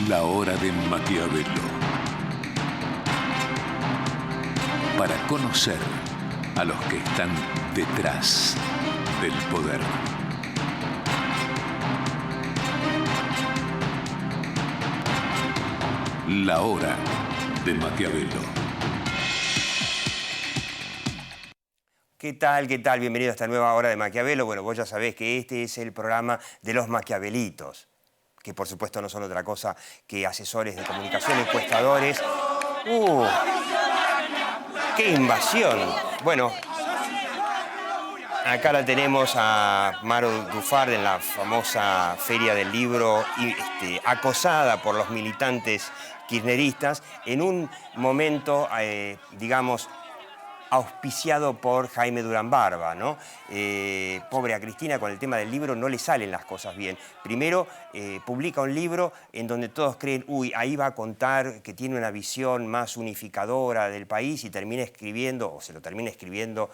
La hora de Maquiavelo. Para conocer a los que están detrás del poder. La hora de Maquiavelo. ¿Qué tal? ¿Qué tal? Bienvenido a esta nueva hora de Maquiavelo. Bueno, vos ya sabés que este es el programa de los Maquiavelitos, que por supuesto no son otra cosa que asesores de comunicación, encuestadores. ¡Qué invasión! Bueno, acá la tenemos a Maro Dufard en la famosa Feria del Libro, acosada por los militantes kirchneristas en un momento, digamos, auspiciado por Jaime Durán Barba, ¿no? Pobre a Cristina, con el tema del libro no le salen las cosas bien. Primero, publica un libro en donde todos creen, ahí va a contar que tiene una visión más unificadora del país, y termina escribiendo, o se lo termina escribiendo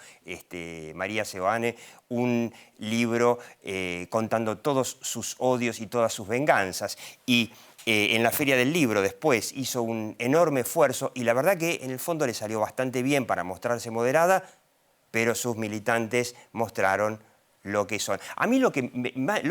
María Seoane, un libro contando todos sus odios y todas sus venganzas. Y en la Feria del Libro después hizo un enorme esfuerzo y la verdad que en el fondo le salió bastante bien para mostrarse moderada, pero sus militantes mostraron lo que son. A mí lo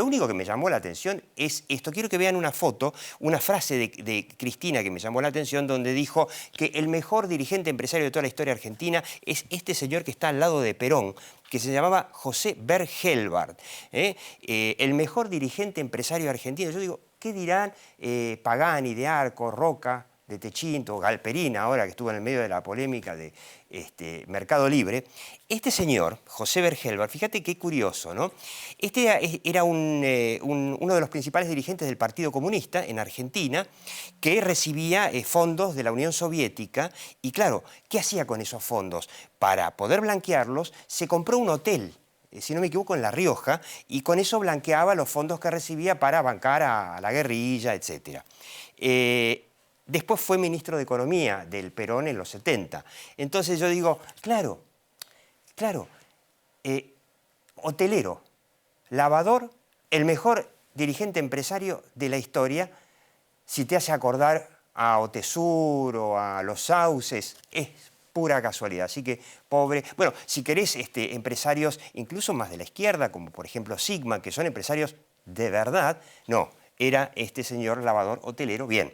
único que me llamó la atención es esto. Quiero que vean una foto, una frase de Cristina que me llamó la atención, donde dijo que el mejor dirigente empresario de toda la historia argentina es este señor que está al lado de Perón, que se llamaba José Bergelbart. El mejor dirigente empresario argentino. Yo digo, ¿qué dirán Pagani, de Arco, Roca, de Techinto, Galperín, ahora que estuvo en el medio de la polémica de Mercado Libre? Este señor, José Bergelbart, fíjate qué curioso, ¿no? Era uno de los principales dirigentes del Partido Comunista en Argentina, que recibía fondos de la Unión Soviética. Y claro, ¿qué hacía con esos fondos? Para poder blanquearlos, se compró un hotel, si no me equivoco, en La Rioja, y con eso blanqueaba los fondos que recibía para bancar a la guerrilla, etc. Después fue ministro de Economía del Perón en los 70. Entonces yo digo, claro, hotelero, lavador, el mejor dirigente empresario de la historia, si te hace acordar a Otesur o a Los Sauces, es pura casualidad. Así que, pobre. Bueno, si querés empresarios incluso más de la izquierda, como por ejemplo Sigma, que son empresarios de verdad, no, era este señor lavador hotelero. Bien.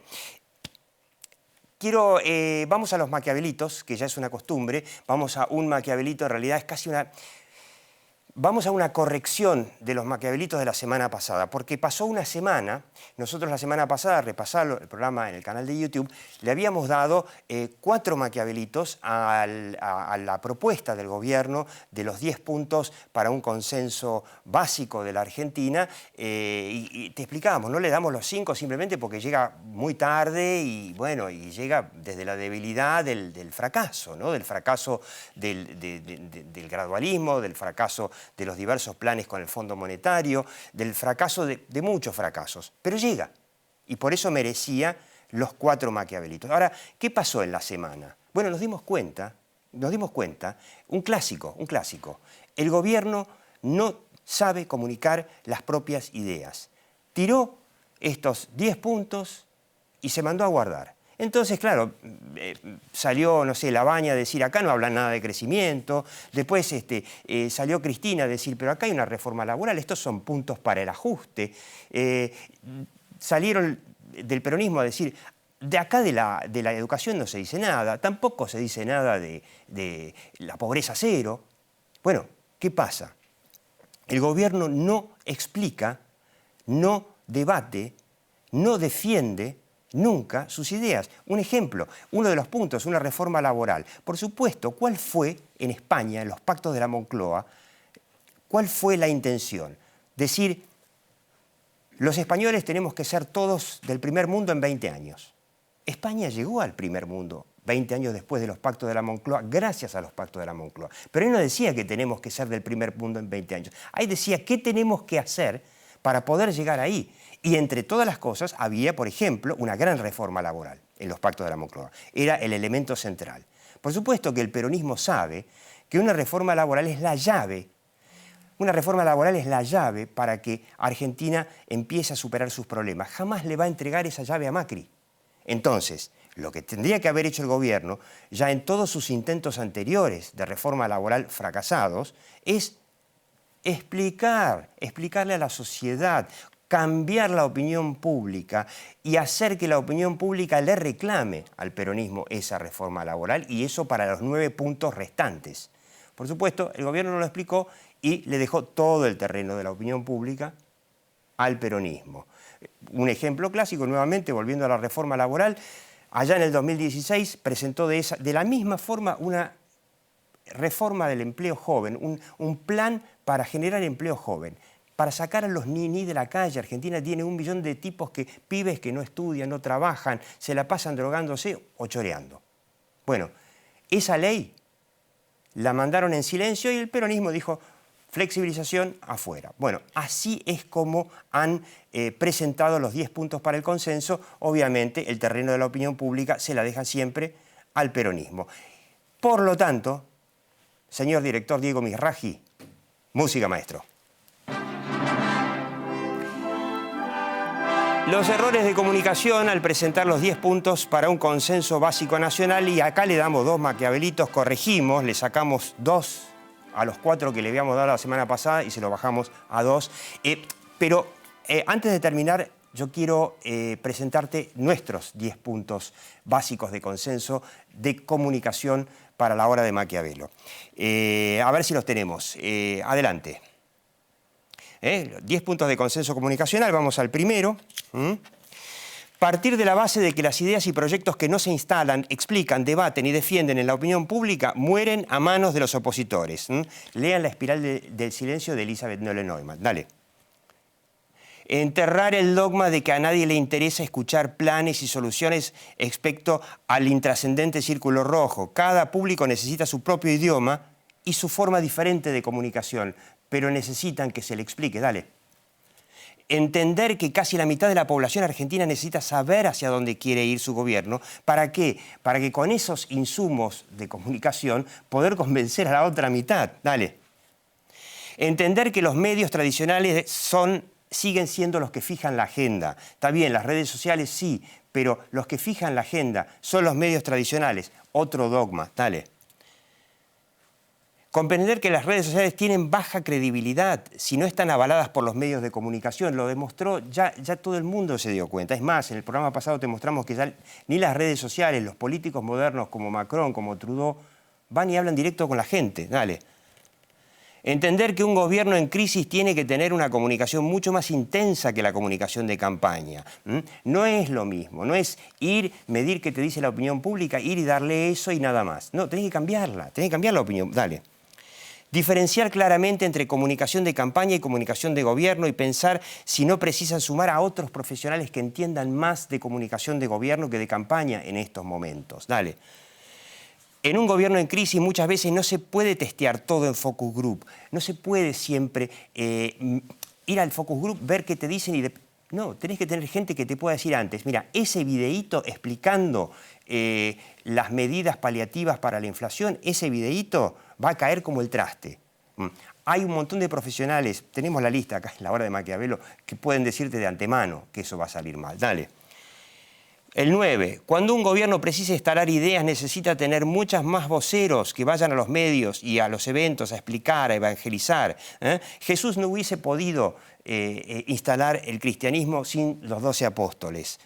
Vamos a los maquiavelitos, que ya es una costumbre. Vamos a un maquiavelito, en realidad es casi una... Vamos a una corrección de los maquiavelitos de la semana pasada, porque pasó una semana. Nosotros la semana pasada, repasando el programa en el canal de YouTube, le habíamos dado 4 maquiavelitos a la propuesta del gobierno de los 10 puntos para un consenso básico de la Argentina, y te explicábamos, no le damos los 5 simplemente porque llega muy tarde y, bueno, y llega desde la debilidad del fracaso, ¿no? Del fracaso del gradualismo, del fracaso de los diversos planes con el Fondo Monetario, del fracaso de muchos fracasos. Pero llega, y por eso merecía los 4 maquiavelitos. Ahora, ¿qué pasó en la semana? Bueno, nos dimos cuenta, un clásico. El gobierno no sabe comunicar las propias ideas. Tiró estos 10 puntos y se mandó a guardar. Entonces, claro, salió, no sé, Labaña a decir, acá no hablan nada de crecimiento. Después salió Cristina a decir, pero acá hay una reforma laboral, estos son puntos para el ajuste. Salieron del peronismo a decir, de acá de la educación no se dice nada, tampoco se dice nada de la pobreza cero. Bueno, ¿qué pasa? El gobierno no explica, no debate, no defiende nunca sus ideas. Un ejemplo, uno de los puntos, una reforma laboral. Por supuesto, ¿cuál fue en España, en los pactos de la Moncloa, cuál fue la intención? Decir, los españoles tenemos que ser todos del primer mundo en 20 años. España llegó al primer mundo 20 años después de los pactos de la Moncloa, gracias a los pactos de la Moncloa. Pero ahí no decía que tenemos que ser del primer mundo en 20 años. Ahí decía qué tenemos que hacer para poder llegar ahí. Y entre todas las cosas había, por ejemplo, una gran reforma laboral en los pactos de la Moncloa. Era el elemento central. Por supuesto que el peronismo sabe que una reforma laboral es la llave una reforma laboral es la llave para que Argentina empiece a superar sus problemas. Jamás le va a entregar esa llave a Macri. Entonces, lo que tendría que haber hecho el gobierno, ya en todos sus intentos anteriores de reforma laboral fracasados, es explicarle a la sociedad, cambiar la opinión pública y hacer que la opinión pública le reclame al peronismo esa reforma laboral, y eso para los 9 puntos restantes. Por supuesto, el gobierno no lo explicó y le dejó todo el terreno de la opinión pública al peronismo. Un ejemplo clásico, nuevamente, volviendo a la reforma laboral, allá en el 2016 presentó de la misma forma una reforma del empleo joven, un plan para generar empleo joven, para sacar a los ni de la calle. Argentina tiene 1 millón de pibes que no estudian, no trabajan, se la pasan drogándose o choreando. Bueno, esa ley la mandaron en silencio y el peronismo dijo: flexibilización afuera. Bueno, así es como han presentado los 10 puntos para el consenso. Obviamente, el terreno de la opinión pública se la deja siempre al peronismo. Por lo tanto, señor director Diego Misraji, música, maestro. Los errores de comunicación al presentar los 10 puntos para un consenso básico nacional, y acá le damos 2 maquiavelitos, corregimos, le sacamos 2 a los 4 que le habíamos dado la semana pasada y se lo bajamos a 2. Pero antes de terminar, yo quiero presentarte nuestros 10 puntos básicos de consenso de comunicación para la hora de Maquiavelo. A ver si los tenemos. Adelante. 10 puntos de consenso comunicacional, vamos al primero. Partir de la base de que las ideas y proyectos que no se instalan, explican, debaten y defienden en la opinión pública mueren a manos de los opositores. Lean La espiral del silencio de Elizabeth Noelle Neumann. Dale. Enterrar el dogma de que a nadie le interesa escuchar planes y soluciones respecto al intrascendente círculo rojo. Cada público necesita su propio idioma y su forma diferente de comunicación, pero necesitan que se le explique. Dale. Entender que casi la mitad de la población argentina necesita saber hacia dónde quiere ir su gobierno. ¿Para qué? Para que con esos insumos de comunicación poder convencer a la otra mitad. Dale. Entender que los medios tradicionales siguen siendo los que fijan la agenda. Está bien, las redes sociales sí, pero los que fijan la agenda son los medios tradicionales. Otro dogma. Dale. Comprender que las redes sociales tienen baja credibilidad si no están avaladas por los medios de comunicación. Lo demostró, ya todo el mundo se dio cuenta. Es más, en el programa pasado te mostramos que ya ni las redes sociales, los políticos modernos como Macron, como Trudeau, van y hablan directo con la gente. Dale. Entender que un gobierno en crisis tiene que tener una comunicación mucho más intensa que la comunicación de campaña. No es lo mismo, no es medir qué te dice la opinión pública, ir y darle eso y nada más. No, tenés que cambiar la opinión. Dale. Diferenciar claramente entre comunicación de campaña y comunicación de gobierno y pensar si no precisan sumar a otros profesionales que entiendan más de comunicación de gobierno que de campaña en estos momentos. Dale. En un gobierno en crisis muchas veces no se puede testear todo en focus group. No se puede siempre ir al focus group, ver qué te dicen y... No, tenés que tener gente que te pueda decir antes, mira, ese videíto explicando las medidas paliativas para la inflación, ese videíto va a caer como el traste. Hay un montón de profesionales, tenemos la lista acá en la hora de Maquiavelo, que pueden decirte de antemano que eso va a salir mal. Dale. El 9. Cuando un gobierno precisa instalar ideas, necesita tener muchas más voceros que vayan a los medios y a los eventos a explicar, a evangelizar. Jesús no hubiese podido instalar el cristianismo sin los 12 apóstoles.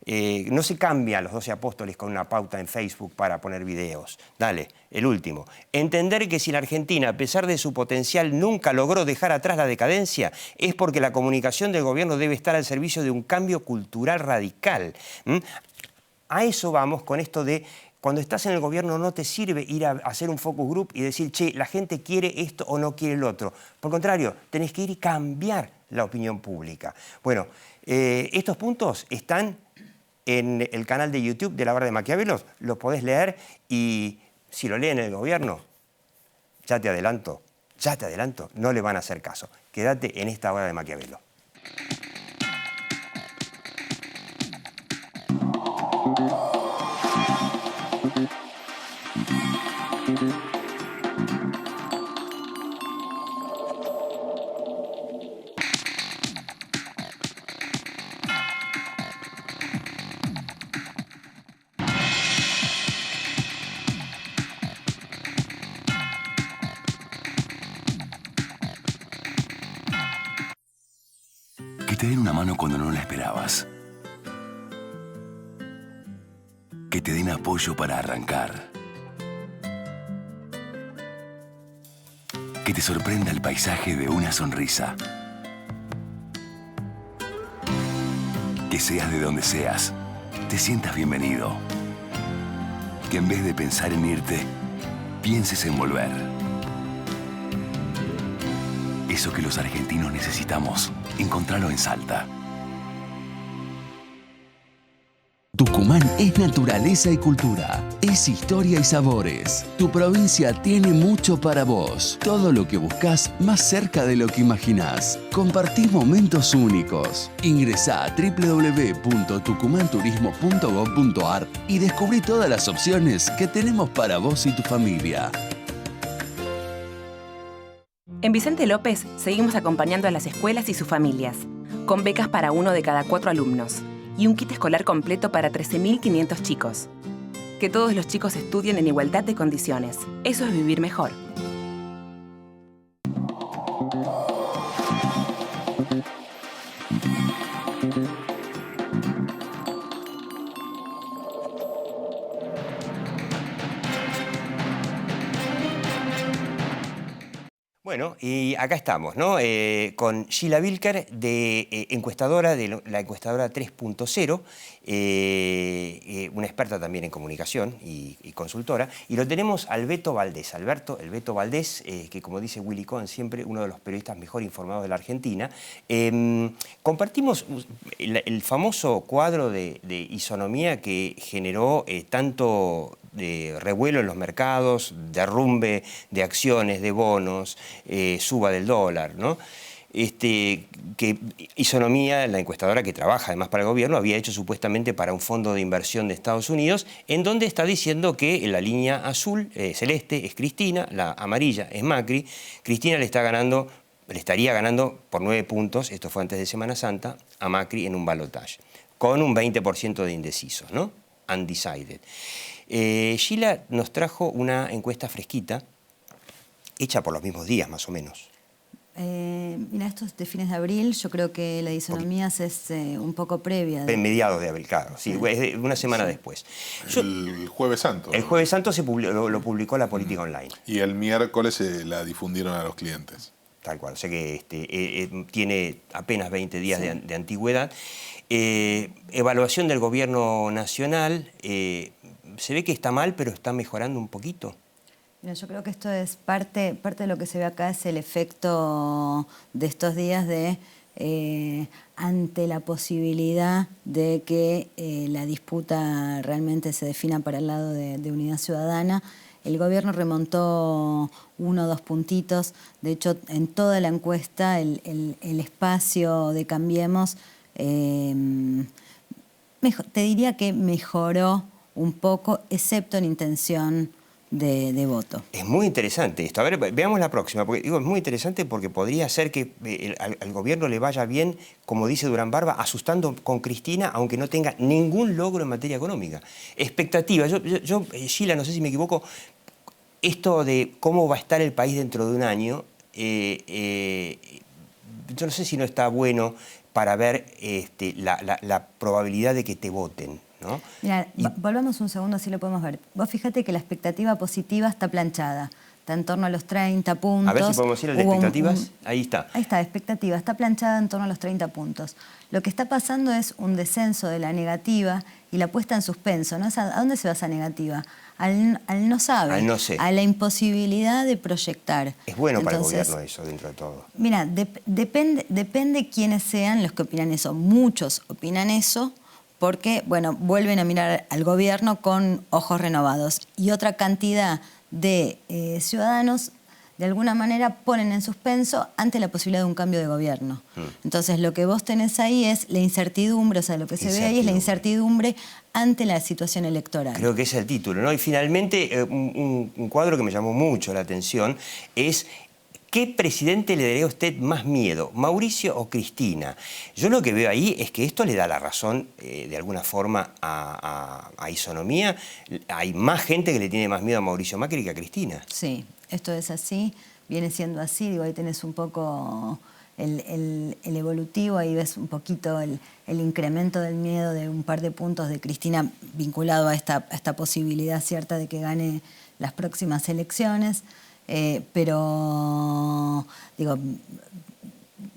No se cambian los 12 apóstoles con una pauta en Facebook para poner videos. Dale, el último. Entender que si la Argentina, a pesar de su potencial, nunca logró dejar atrás la decadencia, es porque la comunicación del gobierno debe estar al servicio de un cambio cultural radical. A eso vamos con esto de... Cuando estás en el gobierno no te sirve ir a hacer un focus group y decir, che, la gente quiere esto o no quiere lo otro. Por contrario, tenés que ir y cambiar la opinión pública. Bueno, estos puntos están en el canal de YouTube de La Hora de Maquiavelo, los podés leer y si lo leen en el gobierno, ya te adelanto, no le van a hacer caso. Quédate en esta Hora de Maquiavelo. mano cuando no la esperabas. Que te den apoyo para arrancar. Que te sorprenda el paisaje de una sonrisa. Que seas de donde seas, te sientas bienvenido. Que en vez de pensar en irte, pienses en volver. Eso que los argentinos necesitamos, encontralo en Salta. Tucumán es naturaleza y cultura, es historia y sabores. Tu provincia tiene mucho para vos. Todo lo que buscas más cerca de lo que imaginás. Compartís momentos únicos. Ingresá a www.tucumanturismo.gov.ar y descubrí todas las opciones que tenemos para vos y tu familia. En Vicente López seguimos acompañando a las escuelas y sus familias, con becas para 1 de cada 4 alumnos y un kit escolar completo para 13.500 chicos. Que todos los chicos estudien en igualdad de condiciones. Eso es vivir mejor. Bueno, y acá estamos, ¿no? Con Sheila Bilker, encuestadora de la encuestadora 3.0, una experta también en comunicación y consultora, y lo tenemos al Beto Valdés. El Beto Valdés, que como dice Willy Cohen, siempre uno de los periodistas mejor informados de la Argentina. Compartimos el famoso cuadro de isonomía que generó tanto de revuelo en los mercados, derrumbe de acciones, de bonos, suba del dólar, ¿no? Que Isonomía, la encuestadora que trabaja además para el gobierno, había hecho supuestamente para un fondo de inversión de Estados Unidos, en donde está diciendo que la línea azul, celeste, es Cristina, la amarilla es Macri. Cristina le estaría ganando por 9 puntos, esto fue antes de Semana Santa, a Macri en un balotaje, con un 20% de indecisos, ¿no? Undecided. Sheila nos trajo una encuesta fresquita, hecha por los mismos días más o menos. Mira, esto es de fines de abril, yo creo que la de isonomías es un poco previa. En mediados de abril, claro, sí, es una semana después. El Jueves Santo. El Jueves Santo lo publicó la Política Online. Y el miércoles la difundieron a los clientes. Tal cual, o sea que tiene apenas 20 días de antigüedad. Evaluación del gobierno nacional, se ve que está mal, pero está mejorando un poquito. Mira, yo creo que esto es parte de lo que se ve acá, es el efecto de estos días de ante la posibilidad de que la disputa realmente se defina para el lado de Unidad Ciudadana. El gobierno remontó 1 o 2 puntitos. De hecho, en toda la encuesta, el espacio de Cambiemos, te diría que mejoró un poco, excepto en intención de voto. Es muy interesante esto. A ver, veamos la próxima. Porque, digo, es muy interesante porque podría ser que al gobierno le vaya bien, como dice Durán Barba, asustando con Cristina, aunque no tenga ningún logro en materia económica. Expectativa. Yo, Sheila, no sé si me equivoco, esto de cómo va a estar el país dentro de un año, yo no sé si no está bueno para ver la probabilidad de que te voten, ¿no? Mira, volvamos un segundo, así lo podemos ver. Vos fíjate que la expectativa positiva está planchada, está en torno a los 30 puntos. A ver si podemos ir a las expectativas. Ahí está. Ahí está, expectativa, está planchada en torno a los 30 puntos. Lo que está pasando es un descenso de la negativa y la puesta en suspenso, ¿no? ¿A dónde se va esa negativa? Al no sabe, al no sé, a la imposibilidad de proyectar. Es bueno para el gobierno eso, dentro de todo. Mira, depende quiénes sean los que opinan eso. Muchos opinan eso porque, bueno, vuelven a mirar al gobierno con ojos renovados. Y otra cantidad de ciudadanos, de alguna manera, ponen en suspenso ante la posibilidad de un cambio de gobierno. Entonces, lo que vos tenés ahí es la incertidumbre, o sea, lo que se ve ahí es la incertidumbre ante la situación electoral. Creo que ese es el título, ¿no? Y finalmente, un cuadro que me llamó mucho la atención es: ¿qué presidente le daría a usted más miedo, Mauricio o Cristina? Yo lo que veo ahí es que esto le da la razón, de alguna forma, a Isonomía. Hay más gente que le tiene más miedo a Mauricio Macri que a Cristina. Sí, esto es así, viene siendo así. Digo, ahí tenés un poco el evolutivo, ahí ves un poquito el incremento del miedo de un par de puntos de Cristina vinculado a esta posibilidad cierta de que gane las próximas elecciones. Pero, digo,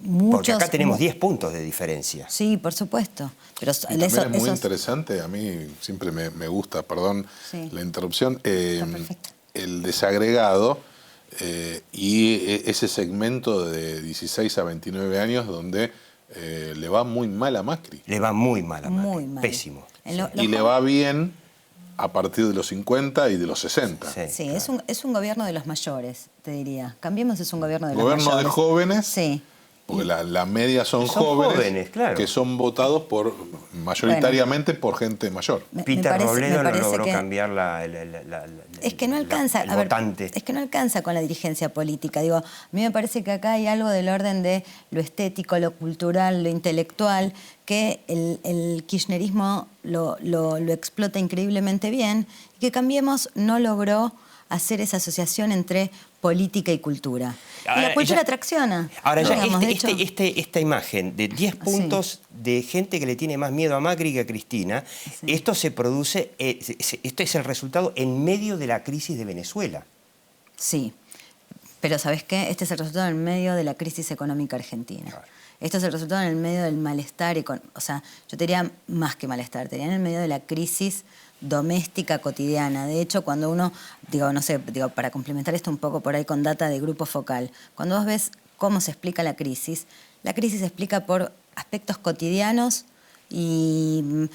muchos... Porque acá tenemos 10 puntos de diferencia. Sí, por supuesto. Pero y también es muy interesante, a mí siempre me gusta, perdón la interrupción, el desagregado y ese segmento de 16 a 29 años donde le va muy mal a Macri. Le va muy mal a Macri, muy mal. pésimo. Y le va bien a partir de los 50 y de los 60. Sí, claro. es un gobierno de los mayores, te diría. Cambiemos, es un gobierno de los mayores. Gobierno de jóvenes. Sí. Porque la media son jóvenes claro, que son votados mayoritariamente por gente mayor. Peter Robledo logró cambiar es que no alcanza, el votante. Es que no alcanza con la dirigencia política. Digo, a mí me parece que acá hay algo del orden de lo estético, lo cultural, lo intelectual, que el kirchnerismo lo explota increíblemente bien, y que Cambiemos no logró hacer esa asociación entre política y cultura. Y la cultura tracciona. Ahora, esta imagen de 10 puntos de gente que le tiene más miedo a Macri que a Cristina, esto se produce, esto es el resultado en medio de la crisis de Venezuela. Sí, pero ¿sabes qué? Este es el resultado en medio de la crisis económica argentina. Claro. Esto es el resultado en el medio del malestar, o sea, yo te diría más que malestar, te diría en el medio de la crisis doméstica cotidiana. De hecho, cuando uno, para complementar esto un poco por ahí con data de Grupo Focal, cuando vos ves cómo se explica la crisis se explica por aspectos cotidianos y,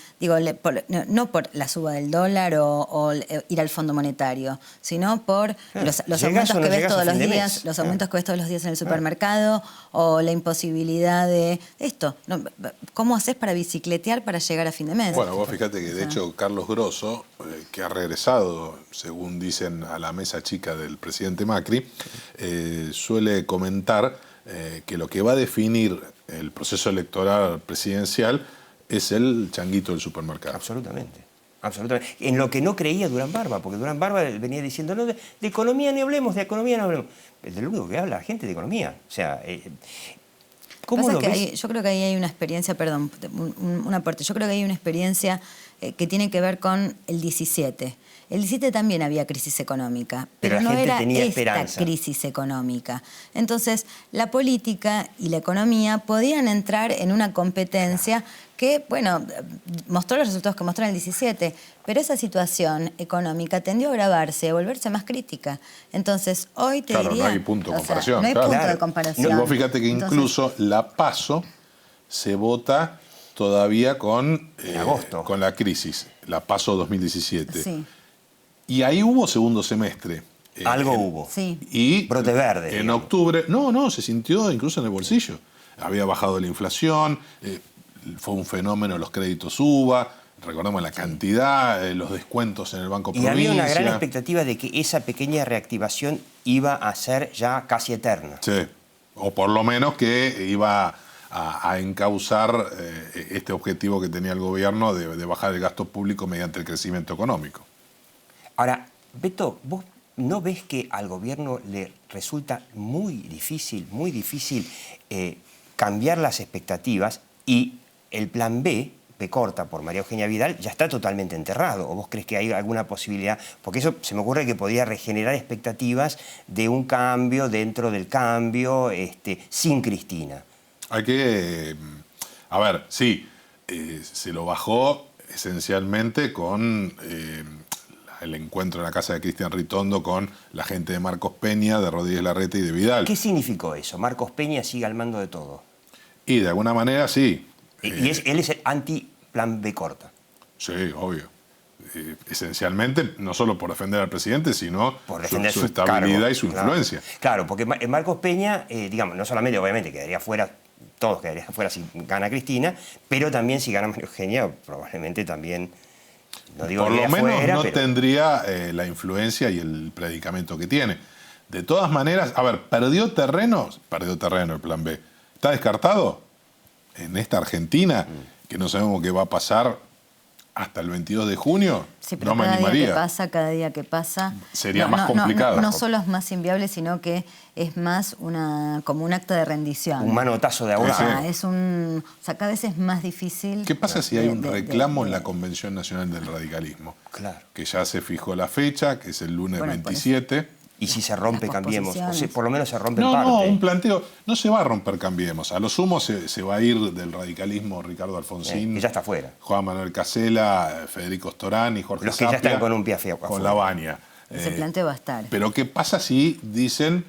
no por la suba del dólar o ir al Fondo Monetario, sino por los aumentos que ves todos los días, los aumentos que ves todos los días en el supermercado, o la imposibilidad de esto. ¿Cómo haces para bicicletear para llegar a fin de mes? Bueno, vos fíjate que de hecho Carlos Grosso, que ha regresado, según dicen, a la mesa chica del presidente Macri, suele comentar que lo que va a definir el proceso electoral presidencial es el changuito del supermercado. Absolutamente. Absolutamente. En lo que no creía Durán Barba, porque Durán Barba venía diciendo, no, de economía ni hablemos, de economía no hablemos. Es de lo único que habla la gente de economía. O sea, ¿cómo lo ves? Yo creo que ahí hay una experiencia, perdón, un aporte. Yo creo que hay una experiencia que tiene que ver con el 17. El 17 también había crisis económica, pero no era esta crisis económica. Entonces, la política y la economía podían entrar en una competencia que, bueno, mostró los resultados que mostró en el 17, pero esa situación económica tendió a agravarse, a volverse más crítica. Entonces, hoy te diría... no hay punto de comparación. No hay punto de comparación. Vos fíjate que incluso la PASO se vota todavía con agosto, con la crisis, la PASO 2017. Sí. Y ahí hubo segundo semestre. Algo hubo. Sí. Y brote verde. En octubre, se sintió incluso en el bolsillo. Había bajado la inflación, fue un fenómeno los créditos UVA, recordemos la cantidad, los descuentos en el Banco Provincia. Y había una gran expectativa de que esa pequeña reactivación iba a ser ya casi eterna. Sí, o por lo menos que iba a encauzar este objetivo que tenía el gobierno de bajar el gasto público mediante el crecimiento económico. Ahora, Beto, ¿vos no ves que al gobierno le resulta muy difícil cambiar las expectativas y el plan B corta por María Eugenia Vidal ya está totalmente enterrado? ¿O vos crees que hay alguna posibilidad? Porque eso se me ocurre que podría regenerar expectativas de un cambio dentro del cambio sin Cristina. Hay que... a ver, sí, se lo bajó esencialmente con el encuentro en la casa de Cristian Ritondo con la gente de Marcos Peña, de Rodríguez Larreta y de Vidal. ¿Qué significó eso? Marcos Peña sigue al mando de todo. Y de alguna manera sí. Y él es el anti-plan B corta. Sí, obvio. Esencialmente, no solo por defender al presidente, sino por defender su estabilidad cargo, y su influencia. Claro, porque Marcos Peña, no solamente obviamente quedaría fuera, todos quedarían fuera si gana Cristina, pero también si gana María Eugenia, probablemente también... No digo por lo menos fuera, no pero... tendría la influencia y el predicamento que tiene. De todas maneras, a ver, perdió terreno el plan B. ¿Está descartado? En esta Argentina, que no sabemos qué va a pasar, hasta el 22 de junio, Sí, pero no me cada animaría. cada día que pasa... Sería más complicado. No solo es más inviable, sino que es más como un acto de rendición. Un manotazo de ahogado. O sea, o sea, cada vez es más difícil... ¿Qué pasa si hay un reclamo en de- la Convención Nacional del Radicalismo? Claro. Que ya se fijó la fecha, que es el lunes Bueno, 27. Y si se rompe, Las cambiemos. O sea, posposiciones. por lo menos se rompe en No, parte. no, un planteo. No se va a romper, cambiemos. A lo sumo se va a ir del radicalismo Ricardo Alfonsín. Que ya está fuera. Juan Manuel Casela, Federico Storani, Jorge Los que ya Sapia, están con un pie afuera. con la baña. Ese planteo va a estar. Pero ¿qué pasa si dicen,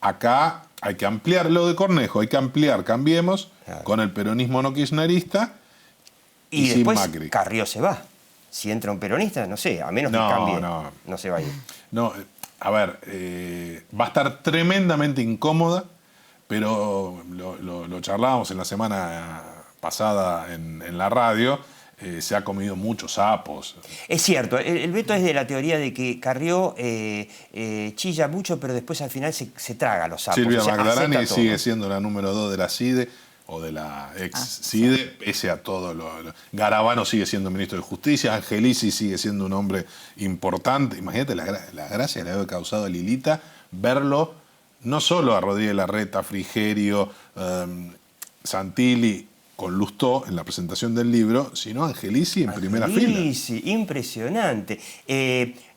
acá hay que ampliar lo de Cornejo, hay que ampliar, cambiemos, Claro. con el peronismo no kirchnerista Y sin después Macri? Carrió se va. Si entra un peronista, no sé, a menos que No, cambie. no. No se va a ir. No, a ver, va a estar tremendamente incómoda, pero lo charlábamos en la semana pasada en la radio, se ha comido muchos sapos. Es cierto, el Beto es de la teoría de que Carrió chilla mucho, pero después al final se traga los sapos. Silvia o sea, Magdarani acepta todo. sigue siendo la número 2 de la CIDE, o de la ex CIDE, pese a todo Garabano sigue siendo ministro de Justicia, Angelici sigue siendo un hombre importante. Imagínate la gracia que le había causado a Lilita verlo, no solo a Rodríguez Larreta, Frigerio, Santilli con Lustó en la presentación del libro, sino a Angelici en primera fila. Sí, impresionante.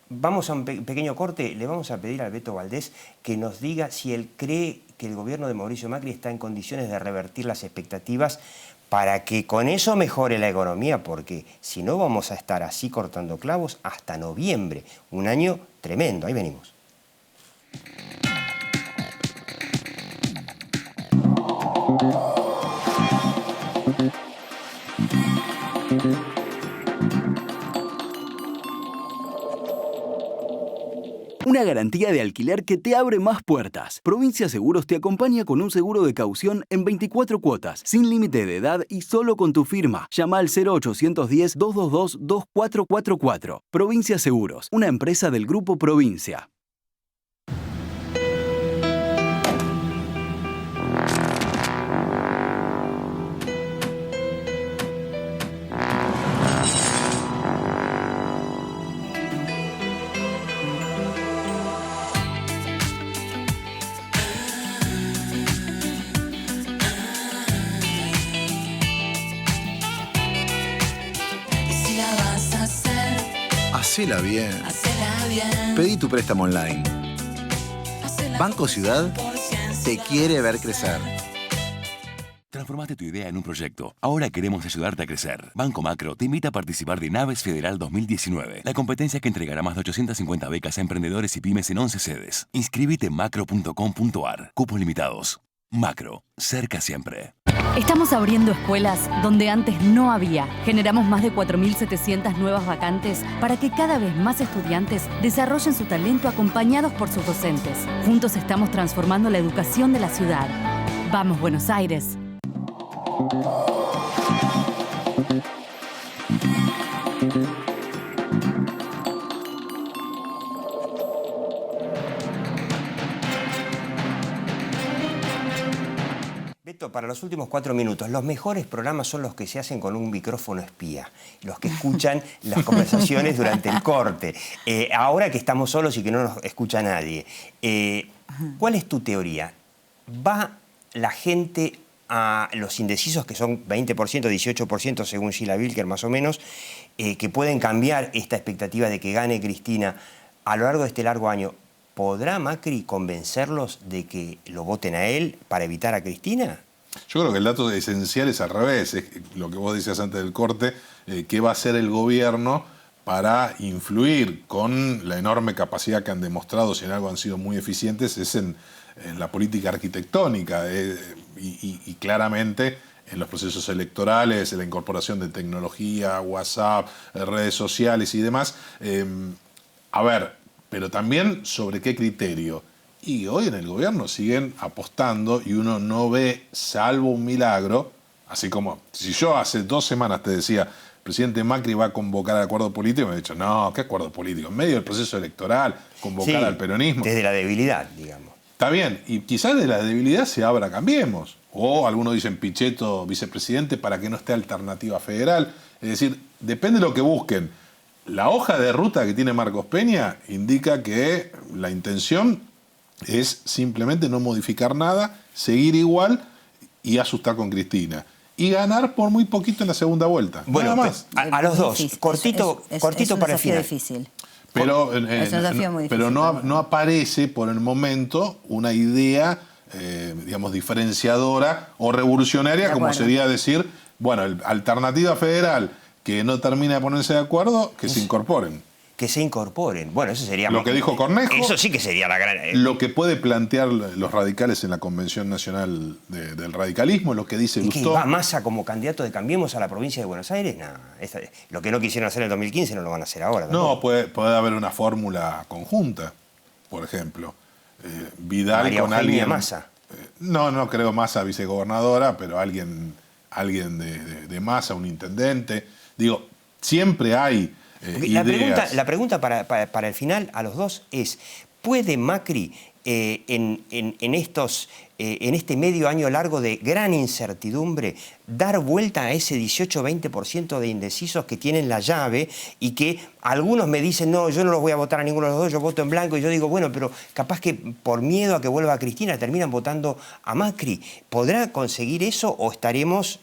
Vamos a un pequeño corte. Le vamos a pedir al Beto Valdés que nos diga si él cree que el gobierno de Mauricio Macri está en condiciones de revertir las expectativas para que con eso mejore la economía, porque si no vamos a estar así cortando clavos hasta noviembre. Un año tremendo. Ahí venimos. Una garantía de alquiler que te abre más puertas. Provincia Seguros te acompaña con un seguro de caución en 24 cuotas, sin límite de edad y solo con tu firma. Llama al 0810-222-2444. Provincia Seguros, una empresa del Grupo Provincia. Hacela bien. Pedí tu préstamo online. Banco Ciudad te quiere ver crecer. Transformaste tu idea en un proyecto. Ahora queremos ayudarte a crecer. Banco Macro te invita a participar de Naves Federal 2019, la competencia que entregará más de 850 becas a emprendedores y pymes en 11 sedes. Inscríbete en macro.com.ar. Cupos limitados. Macro, cerca siempre. Estamos abriendo escuelas donde antes no había. Generamos más de 4.700 nuevas vacantes para que cada vez más estudiantes desarrollen su talento acompañados por sus docentes. Juntos estamos transformando la educación de la ciudad. ¡Vamos, Buenos Aires! Beto, para los últimos 4 minutos, los mejores programas son los que se hacen con un micrófono espía, los que escuchan las conversaciones durante el corte. Ahora que estamos solos y que no nos escucha nadie, ¿cuál es tu teoría? ¿Va la gente a los indecisos, que son 20%, 18% según Sheila Wilker más o menos, que pueden cambiar esta expectativa de que gane Cristina a lo largo de este largo año? ¿Podrá Macri convencerlos de que lo voten a él para evitar a Cristina? Yo creo que el dato esencial es al revés, es lo que vos decías antes del corte, qué va a hacer el gobierno para influir con la enorme capacidad que han demostrado, si en algo han sido muy eficientes, es en la política arquitectónica y claramente en los procesos electorales, en la incorporación de tecnología, WhatsApp, redes sociales y demás. A ver, pero también sobre qué criterio. Y hoy en el gobierno siguen apostando y uno no ve, salvo un milagro, así como si yo hace 2 semanas te decía, el presidente Macri va a convocar al acuerdo político, me he dicho, no, ¿qué acuerdo político? En medio del proceso electoral, convocar al peronismo. Desde la debilidad, digamos. Está bien, y quizás de la debilidad se abra Cambiemos. O algunos dicen Pichetto vicepresidente para que no esté alternativa federal. Es decir, depende de lo que busquen. La hoja de ruta que tiene Marcos Peña indica que la intención es simplemente no modificar nada, seguir igual y asustar con Cristina. Y ganar por muy poquito en la segunda vuelta. Bueno, nada más. A los dos, cortito para el final. Difícil. Pero, es un desafío muy difícil. pero no aparece por el momento una idea, digamos, diferenciadora o revolucionaria, como sería decir, bueno, alternativa federal que no termina de ponerse de acuerdo, que se incorporen. Que se incorporen. Bueno, eso sería... Lo que dijo Cornejo. Eso sí que sería la gran... Lo que puede plantear los radicales en la Convención Nacional del Radicalismo, lo que dice Lustó. ¿Va Massa como candidato de Cambiemos a la provincia de Buenos Aires? No, lo que no quisieron hacer en el 2015 no lo van a hacer ahora. No, puede haber una fórmula conjunta, por ejemplo. Vidal María con Eugenia alguien... Massa. No creo Massa vicegobernadora, pero alguien de Massa, un intendente. Digo, siempre hay... La pregunta para el final a los dos es, ¿puede Macri en este medio año largo de gran incertidumbre dar vuelta a ese 18-20% de indecisos que tienen la llave y que algunos me dicen, no, yo no los voy a votar a ninguno de los dos, yo voto en blanco? Y yo digo, bueno, pero capaz que por miedo a que vuelva Cristina terminan votando a Macri. ¿Podrá conseguir eso o estaremos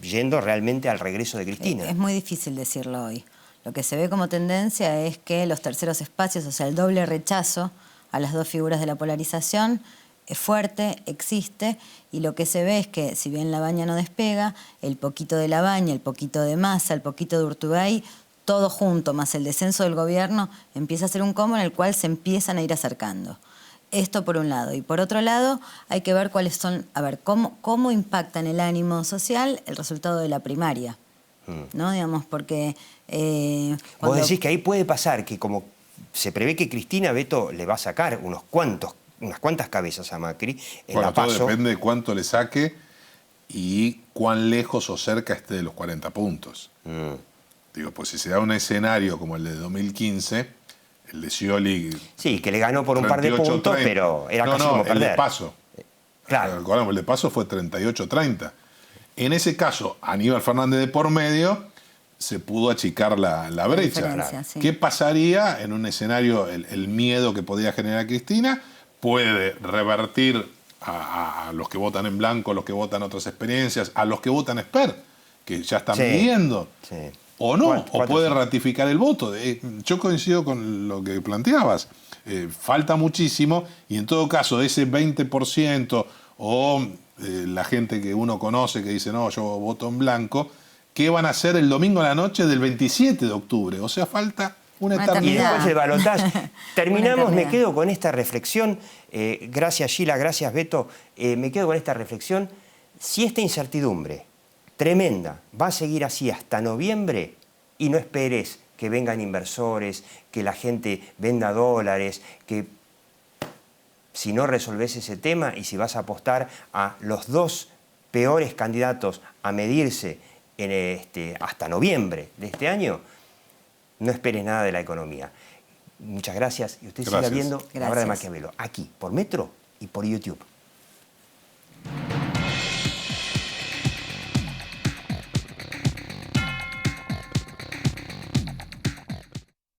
yendo realmente al regreso de Cristina? Es muy difícil decirlo hoy. Lo que se ve como tendencia es que los terceros espacios, o sea, el doble rechazo a las dos figuras de la polarización es fuerte, existe, y lo que se ve es que, si bien Labaña no despega, el poquito de Labaña, el poquito de Massa, el poquito de Urtubey, todo junto, más el descenso del gobierno, empieza a ser un combo en el cual se empiezan a ir acercando. Esto por un lado. Y por otro lado, hay que ver cuáles son, cómo impacta en el ánimo social el resultado de la primaria. ¿No? Digamos, porque... Vos decís que ahí puede pasar que, como se prevé que Cristina, Beto le va a sacar unas cuantas cabezas a Macri en la PASO. Todo depende de cuánto le saque y cuán lejos o cerca esté de los 40 puntos. Digo, pues si se da un escenario como el de 2015, el de Scioli... Sí, que le ganó por un par de puntos, 30. Pero era casi como perder. El de PASO. Claro. El de PASO fue 38-30. En ese caso, Aníbal Fernández de por medio, se pudo achicar la brecha. Sí. ¿Qué pasaría en un escenario, el miedo que podría generar Cristina? Puede revertir a los que votan en blanco, a los que votan otras experiencias, a los que votan Esper, que ya están midiendo. Sí. O no, o puede ratificar el voto. Yo coincido con lo que planteabas. Falta muchísimo y en todo caso ese 20% o la gente que uno conoce que dice no, yo voto en blanco, ¿qué van a hacer el domingo a la noche del 27 de octubre? O sea, falta una eternidad. Y después el balotaje. Terminamos, me quedo con esta reflexión. Gracias Gila, gracias Beto. Me quedo con esta reflexión. Si esta incertidumbre tremenda va a seguir así hasta noviembre, y no esperes que vengan inversores, que la gente venda dólares, que si no resolvés ese tema y si vas a apostar a los dos peores candidatos a medirse hasta noviembre de este año, no esperes nada de la economía. Muchas gracias y usted siga viendo La Hora de Maquiavelo, aquí por Metro y por YouTube.